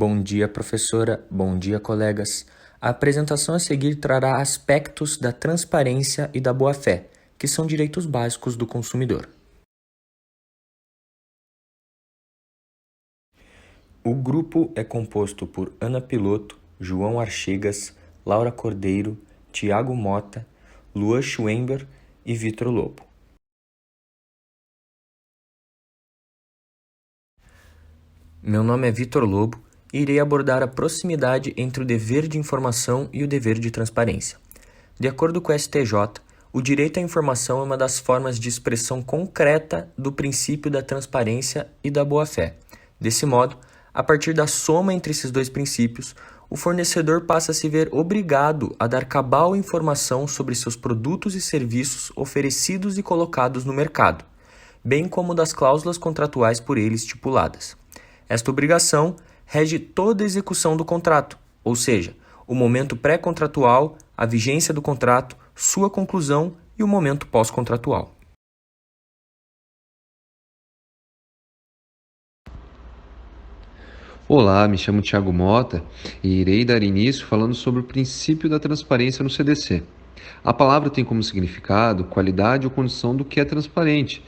Bom dia, professora. Bom dia, colegas. A apresentação a seguir trará aspectos da transparência e da boa-fé, que são direitos básicos do consumidor. O grupo é composto por Ana Piloto, João Artigas, Laura Cordeiro, Tiago Mota, Luan Schwember e Vitor Lobo. Meu nome é Vitor Lobo e irei abordar a proximidade entre o dever de informação e o dever de transparência. De acordo com o STJ, o direito à informação é uma das formas de expressão concreta do princípio da transparência e da boa-fé. Desse modo, a partir da soma entre esses dois princípios, o fornecedor passa a se ver obrigado a dar cabal informação sobre seus produtos e serviços oferecidos e colocados no mercado, bem como das cláusulas contratuais por ele estipuladas. Esta obrigação rege toda a execução do contrato, ou seja, o momento pré-contratual, a vigência do contrato, sua conclusão e o momento pós-contratual. Olá, me chamo Tiago Mota e irei dar início falando sobre o princípio da transparência no CDC. A palavra tem como significado qualidade ou condição do que é transparente.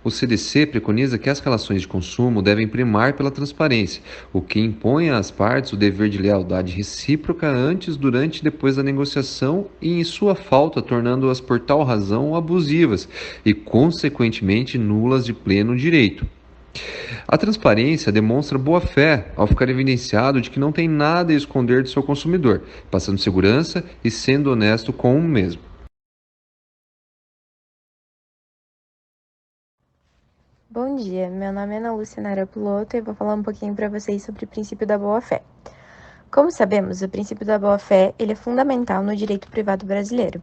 O CDC preconiza que as relações de consumo devem primar pela transparência, o que impõe às partes o dever de lealdade recíproca antes, durante e depois da negociação e, em sua falta, tornando-as por tal razão abusivas e, consequentemente, nulas de pleno direito. A transparência demonstra boa-fé ao ficar evidenciado de que não tem nada a esconder do seu consumidor, passando segurança e sendo honesto com o mesmo. Bom dia, meu nome é Ana Lucinara Piloto e vou falar um pouquinho para vocês sobre o princípio da boa-fé. Como sabemos, o princípio da boa-fé ele é fundamental no direito privado brasileiro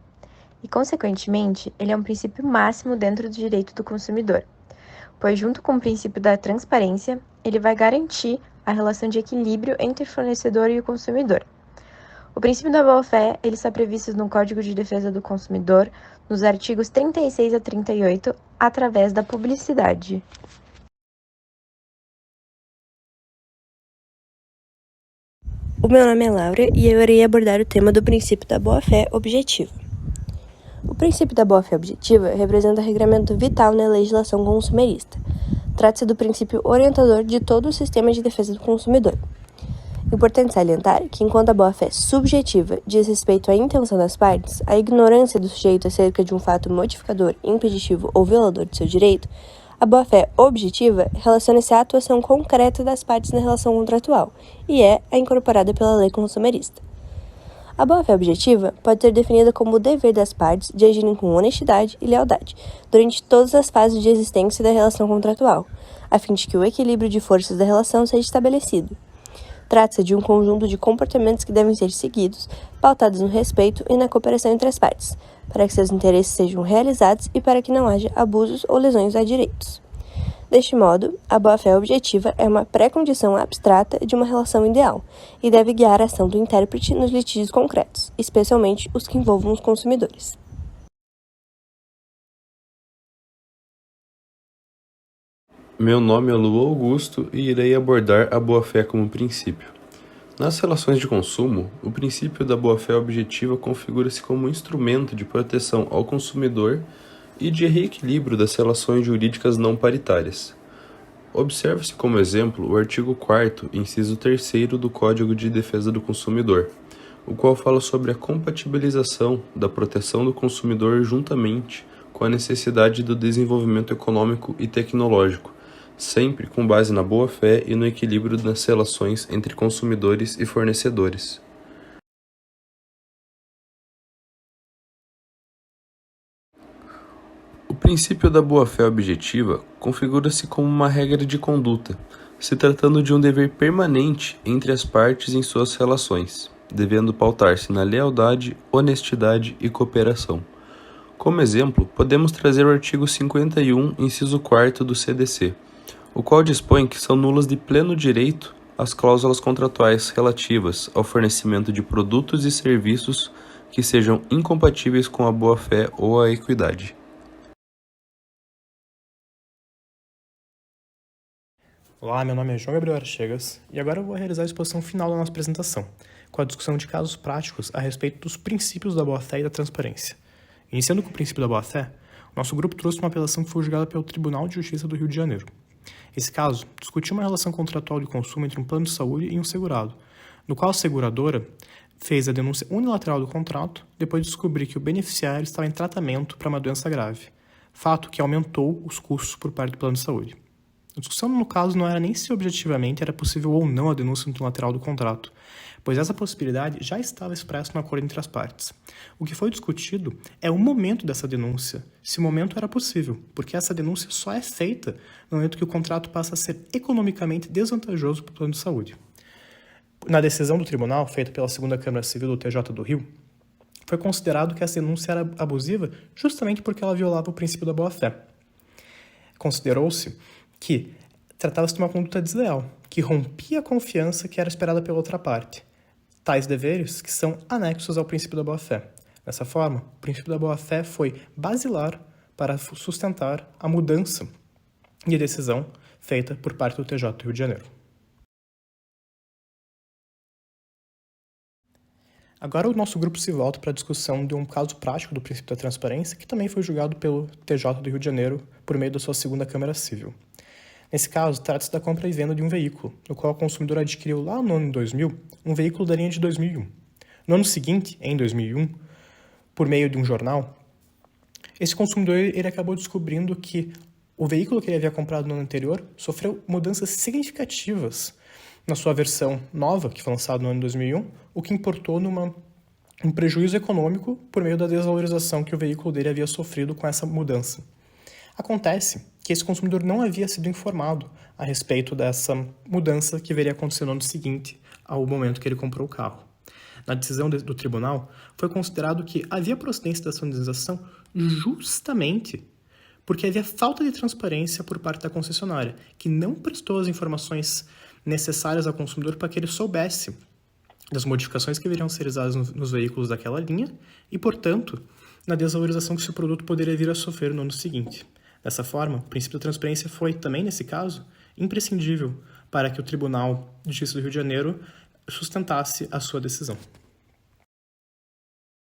e, consequentemente, ele é um princípio máximo dentro do direito do consumidor, pois junto com o princípio da transparência, ele vai garantir a relação de equilíbrio entre o fornecedor e o consumidor. O princípio da boa-fé ele está previsto no Código de Defesa do Consumidor, nos artigos 36 a 38, através da publicidade. O meu nome é Laura e eu irei abordar o tema do princípio da boa-fé objetiva. O princípio da boa-fé objetiva representa regramento vital na legislação consumerista. Trata-se do princípio orientador de todo o sistema de defesa do consumidor. Importante salientar que, enquanto a boa-fé subjetiva diz respeito à intenção das partes, a ignorância do sujeito acerca de um fato modificador, impeditivo ou violador de seu direito, a boa-fé objetiva relaciona-se à atuação concreta das partes na relação contratual e é a incorporada pela lei consumerista. A boa-fé objetiva pode ser definida como o dever das partes de agirem com honestidade e lealdade durante todas as fases de existência da relação contratual, a fim de que o equilíbrio de forças da relação seja estabelecido. Trata-se de um conjunto de comportamentos que devem ser seguidos, pautados no respeito e na cooperação entre as partes, para que seus interesses sejam realizados e para que não haja abusos ou lesões a direitos. Deste modo, a boa-fé objetiva é uma pré-condição abstrata de uma relação ideal e deve guiar a ação do intérprete nos litígios concretos, especialmente os que envolvam os consumidores. Meu nome é Luan Augusto e irei abordar a boa-fé como princípio. Nas relações de consumo, o princípio da boa-fé objetiva configura-se como um instrumento de proteção ao consumidor e de reequilíbrio das relações jurídicas não paritárias. Observe-se como exemplo o artigo 4º, inciso 3º do Código de Defesa do Consumidor, o qual fala sobre a compatibilização da proteção do consumidor juntamente com a necessidade do desenvolvimento econômico e tecnológico, sempre com base na boa-fé e no equilíbrio das relações entre consumidores e fornecedores. O princípio da boa-fé objetiva configura-se como uma regra de conduta, se tratando de um dever permanente entre as partes em suas relações, devendo pautar-se na lealdade, honestidade e cooperação. Como exemplo, podemos trazer o artigo 51, inciso 4º do CDC, o qual dispõe que são nulas de pleno direito as cláusulas contratuais relativas ao fornecimento de produtos e serviços que sejam incompatíveis com a boa-fé ou a equidade. Olá, meu nome é João Gabriel Archegas e agora eu vou realizar a exposição final da nossa apresentação, com a discussão de casos práticos a respeito dos princípios da boa-fé e da transparência. Iniciando com o princípio da boa-fé, nosso grupo trouxe uma apelação que foi julgada pelo Tribunal de Justiça do Rio de Janeiro. Esse caso discutiu uma relação contratual de consumo entre um plano de saúde e um segurado, no qual a seguradora fez a denúncia unilateral do contrato depois de descobrir que o beneficiário estava em tratamento para uma doença grave, fato que aumentou os custos por parte do plano de saúde. A discussão no caso não era nem se objetivamente era possível ou não a denúncia unilateral do contrato, pois essa possibilidade já estava expressa no acordo entre as partes. O que foi discutido é o momento dessa denúncia, se o momento era possível, porque essa denúncia só é feita no momento que o contrato passa a ser economicamente desvantajoso para o plano de saúde. Na decisão do tribunal, feita pela Segunda Câmara Civil do TJ do Rio, foi considerado que essa denúncia era abusiva justamente porque ela violava o princípio da boa-fé. Considerou-se que tratava-se de uma conduta desleal, que rompia a confiança que era esperada pela outra parte, tais deveres que são anexos ao princípio da boa-fé. Dessa forma, o princípio da boa-fé foi basilar para sustentar a mudança de decisão feita por parte do TJ do Rio de Janeiro. Agora o nosso grupo se volta para a discussão de um caso prático do princípio da transparência, que também foi julgado pelo TJ do Rio de Janeiro por meio da sua segunda Câmara Civil. Nesse caso, trata-se da compra e venda de um veículo, no qual o consumidor adquiriu lá no ano de 2000 um veículo da linha de 2001. No ano seguinte, em 2001, por meio de um jornal, esse consumidor ele acabou descobrindo que o veículo que ele havia comprado no ano anterior sofreu mudanças significativas na sua versão nova, que foi lançada no ano de 2001, o que importou um prejuízo econômico por meio da desvalorização que o veículo dele havia sofrido com essa mudança. Acontece que esse consumidor não havia sido informado a respeito dessa mudança que viria acontecer no ano seguinte, ao momento que ele comprou o carro. Na decisão do tribunal, foi considerado que havia procedência dessa indenização justamente porque havia falta de transparência por parte da concessionária, que não prestou as informações necessárias ao consumidor para que ele soubesse das modificações que viriam ser realizadas nos veículos daquela linha e, portanto, na desvalorização que seu produto poderia vir a sofrer no ano seguinte. Dessa forma, o princípio da transparência foi, também nesse caso, imprescindível para que o Tribunal de Justiça do Rio de Janeiro sustentasse a sua decisão.